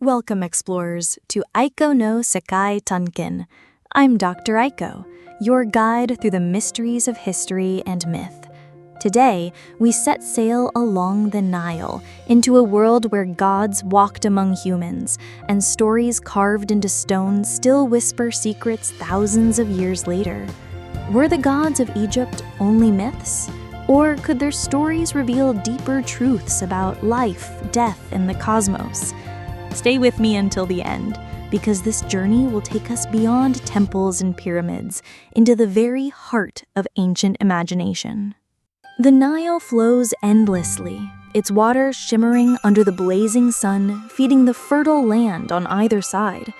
Welcome, explorers, to Aiko no Sekai Tanken. I'm Dr. Aiko, your guide through the mysteries of history and myth. Today, we set sail along the Nile into a world where gods walked among humans, and stories carved into stone still whisper secrets thousands of years later. Were the gods of Egypt only myths? Or could their stories reveal deeper truths about life, death, and the cosmos? Stay with me until the end, because this journey will take us beyond temples and pyramids into the very heart of ancient imagination. The Nile flows endlessly, its water shimmering under the blazing sun, feeding the fertile land on either side.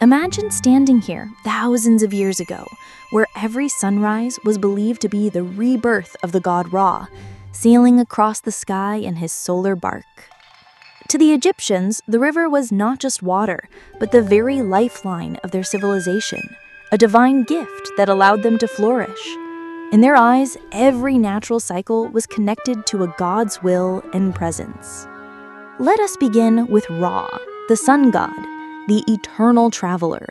Imagine standing here thousands of years ago, where every sunrise was believed to be the rebirth of the god Ra, sailing across the sky in his solar bark. To the Egyptians, the river was not just water, but the very lifeline of their civilization, a divine gift that allowed them to flourish. In their eyes, every natural cycle was connected to a god's will and presence. Let us begin with Ra, the sun god, the eternal traveler.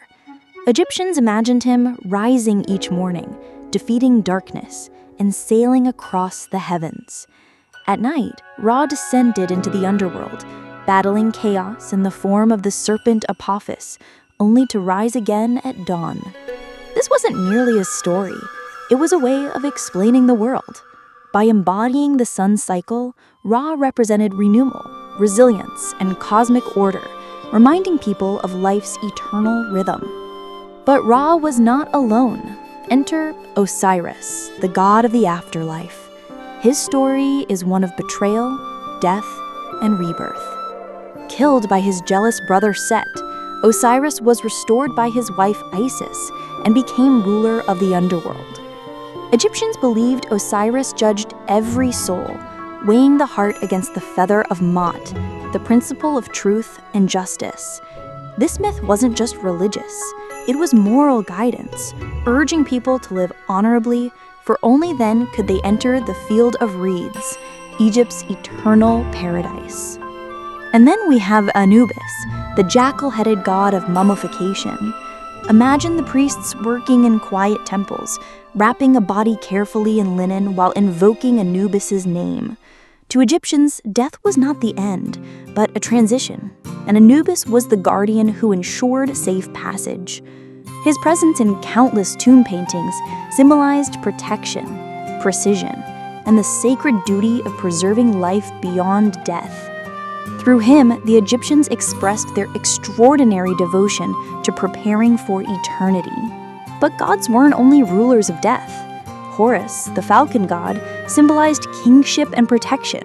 Egyptians imagined him rising each morning, defeating darkness, and sailing across the heavens. At night, Ra descended into the underworld, battling chaos in the form of the serpent Apophis, only to rise again at dawn. This wasn't merely a story, it was a way of explaining the world. By embodying the sun's cycle, Ra represented renewal, resilience, and cosmic order, reminding people of life's eternal rhythm. But Ra was not alone. Enter Osiris, the god of the afterlife. His story is one of betrayal, death, and rebirth. Killed by his jealous brother Set, Osiris was restored by his wife Isis and became ruler of the underworld. Egyptians believed Osiris judged every soul, weighing the heart against the feather of Ma'at, the principle of truth and justice. This myth wasn't just religious, it was moral guidance, urging people to live honorably, for only then could they enter the field of reeds, Egypt's eternal paradise. And then we have Anubis, the jackal-headed god of mummification. Imagine the priests working in quiet temples, wrapping a body carefully in linen while invoking Anubis's name. To Egyptians, death was not the end, but a transition, and Anubis was the guardian who ensured safe passage. His presence in countless tomb paintings symbolized protection, precision, and the sacred duty of preserving life beyond death. Through him, the Egyptians expressed their extraordinary devotion to preparing for eternity. But gods weren't only rulers of death. Horus, the falcon god, symbolized kingship and protection.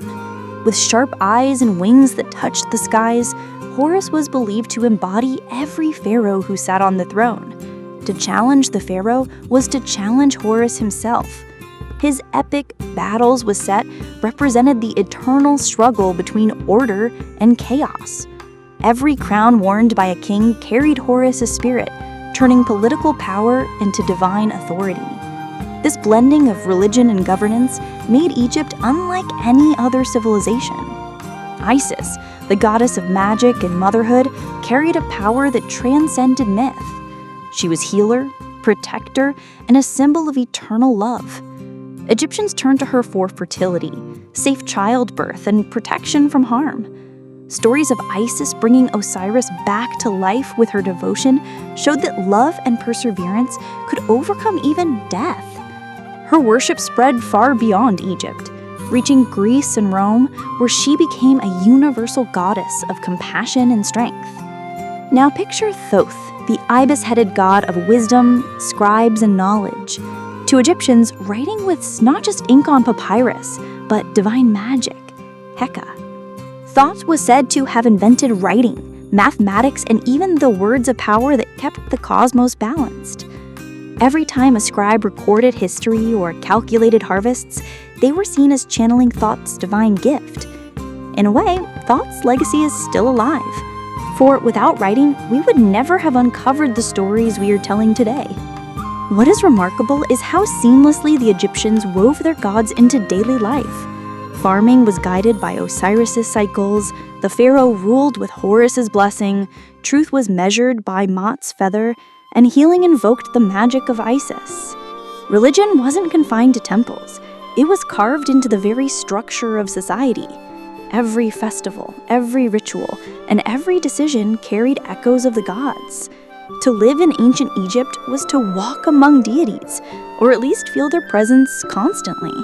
With sharp eyes and wings that touched the skies, Horus was believed to embody every pharaoh who sat on the throne. To challenge the pharaoh was to challenge Horus himself. His epic battles with Set represented the eternal struggle between order and chaos. Every crown worn by a king carried Horus' spirit, turning political power into divine authority. This blending of religion and governance made Egypt unlike any other civilization. Isis, the goddess of magic and motherhood, carried a power that transcended myth. She was healer, protector, and a symbol of eternal love. Egyptians turned to her for fertility, safe childbirth, and protection from harm. Stories of Isis bringing Osiris back to life with her devotion showed that love and perseverance could overcome even death. Her worship spread far beyond Egypt, reaching Greece and Rome, where she became a universal goddess of compassion and strength. Now picture Thoth, the ibis-headed god of wisdom, scribes, and knowledge. To Egyptians, writing with not just ink on papyrus, but divine magic, Heka. Thoth was said to have invented writing, mathematics, and even the words of power that kept the cosmos balanced. Every time a scribe recorded history or calculated harvests, they were seen as channeling Thoth's divine gift. In a way, Thoth's legacy is still alive. For without writing, we would never have uncovered the stories we are telling today. What is remarkable is how seamlessly the Egyptians wove their gods into daily life. Farming was guided by Osiris' cycles, The pharaoh ruled with Horus's blessing, truth was measured by Mot's feather, and healing invoked the magic of Isis. Religion wasn't confined to temples. It was carved into the very structure of society. Every festival, every ritual, and every decision carried echoes of the gods. To live in ancient Egypt was to walk among deities, or at least feel their presence constantly.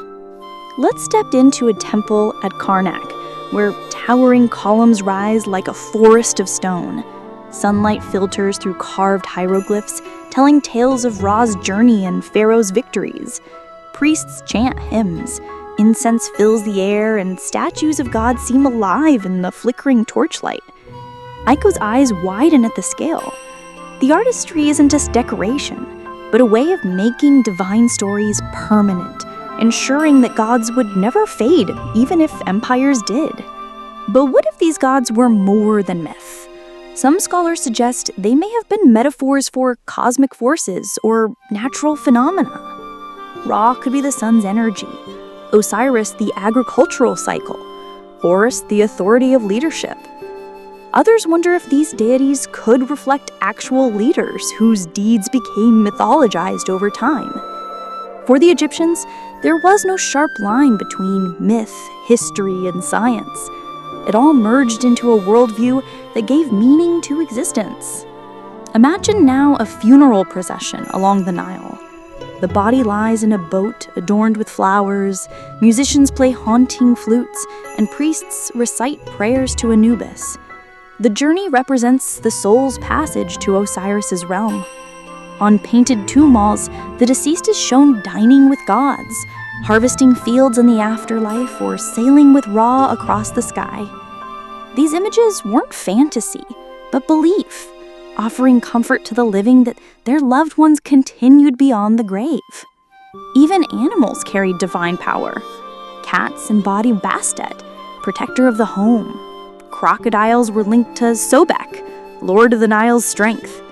Let's step into a temple at Karnak, where towering columns rise like a forest of stone. Sunlight filters through carved hieroglyphs, telling tales of Ra's journey and Pharaoh's victories. Priests chant hymns, incense fills the air, and statues of gods seem alive in the flickering torchlight. Aiko's eyes widen at the scale. The artistry isn't just decoration, but a way of making divine stories permanent, ensuring that gods would never fade, even if empires did. But what if these gods were more than myth? Some scholars suggest they may have been metaphors for cosmic forces or natural phenomena. Ra could be the sun's energy, Osiris the agricultural cycle, Horus the authority of leadership. Others wonder if these deities could reflect actual leaders whose deeds became mythologized over time. For the Egyptians, there was no sharp line between myth, history, and science. It all merged into a worldview that gave meaning to existence. Imagine now a funeral procession along the Nile. The body lies in a boat adorned with flowers, musicians play haunting flutes, and priests recite prayers to Anubis. The journey represents the soul's passage to Osiris's realm. On painted tomb walls, the deceased is shown dining with gods, harvesting fields in the afterlife, or sailing with Ra across the sky. These images weren't fantasy, but belief, offering comfort to the living that their loved ones continued beyond the grave. Even animals carried divine power. Cats embodied Bastet, protector of the home. Crocodiles were linked to Sobek, lord of the Nile's strength.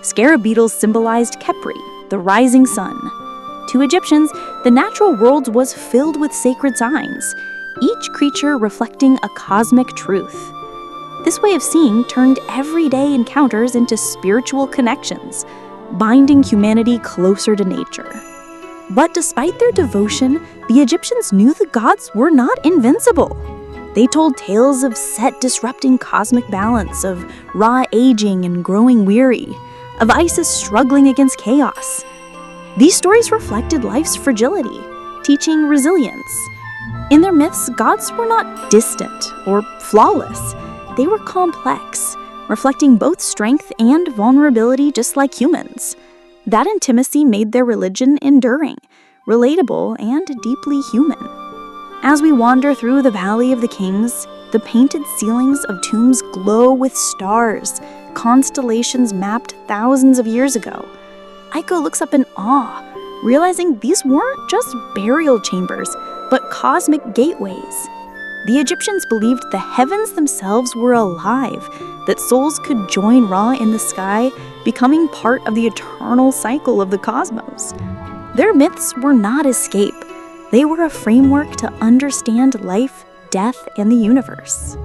Scarab beetles symbolized Khepri, the rising sun. To Egyptians, the natural world was filled with sacred signs, each creature reflecting a cosmic truth. This way of seeing turned everyday encounters into spiritual connections, binding humanity closer to nature. But despite their devotion, the Egyptians knew the gods were not invincible. They told tales of Set disrupting cosmic balance, of Ra aging and growing weary, of Isis struggling against chaos. These stories reflected life's fragility, teaching resilience. In their myths, gods were not distant or flawless. They were complex, reflecting both strength and vulnerability just like humans. That intimacy made their religion enduring, relatable, and deeply human. As we wander through the Valley of the Kings, the painted ceilings of tombs glow with stars, constellations mapped thousands of years ago. Aiko looks up in awe, realizing these weren't just burial chambers, but cosmic gateways. The Egyptians believed the heavens themselves were alive, that souls could join Ra in the sky, becoming part of the eternal cycle of the cosmos. Their myths were not escape. They were a framework to understand life, death, and the universe.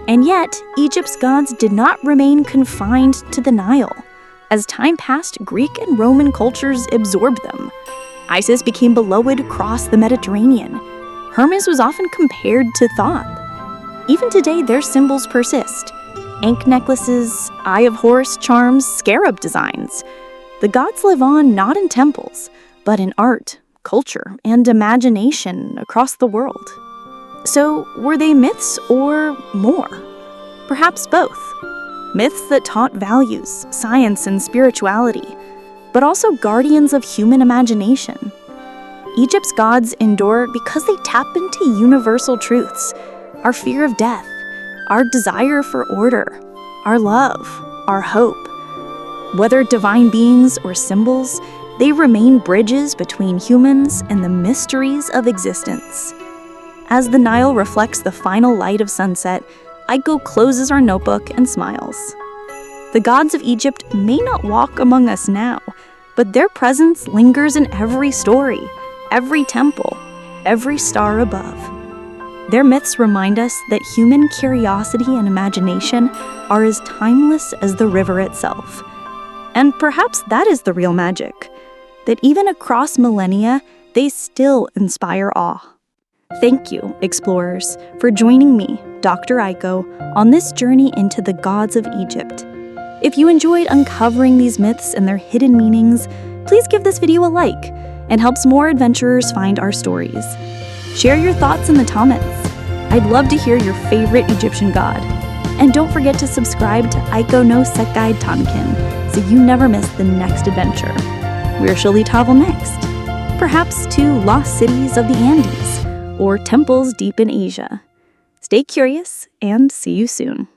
And yet, Egypt's gods did not remain confined to the Nile. As time passed, Greek and Roman cultures absorbed them. Isis became beloved across the Mediterranean. Hermes was often compared to Thoth. Even today, their symbols persist. Ankh necklaces, Eye of Horus charms, scarab designs. The gods live on not in temples, but in art, culture, and imagination across the world. So, were they myths or more? Perhaps both. Myths that taught values, science, and spirituality, but also guardians of human imagination. Egypt's gods endure because they tap into universal truths: our fear of death, our desire for order, our love, our hope. Whether divine beings or symbols, they remain bridges between humans and the mysteries of existence. As the Nile reflects the final light of sunset, Aiko closes our notebook and smiles. The gods of Egypt may not walk among us now, but their presence lingers in every story, every temple, every star above. Their myths remind us that human curiosity and imagination are as timeless as the river itself. And perhaps that is the real magic, that even across millennia, they still inspire awe. Thank you, explorers, for joining me, Dr. Aiko, on this journey into the gods of Egypt. If you enjoyed uncovering these myths and their hidden meanings, please give this video a like and helps more adventurers find our stories. Share your thoughts in the comments. I'd love to hear your favorite Egyptian god. And don't forget to subscribe to Aiko no Sekai Tanken so you never miss the next adventure. Where shall we travel next? Perhaps to lost cities of the Andes or temples deep in Asia. Stay curious and see you soon.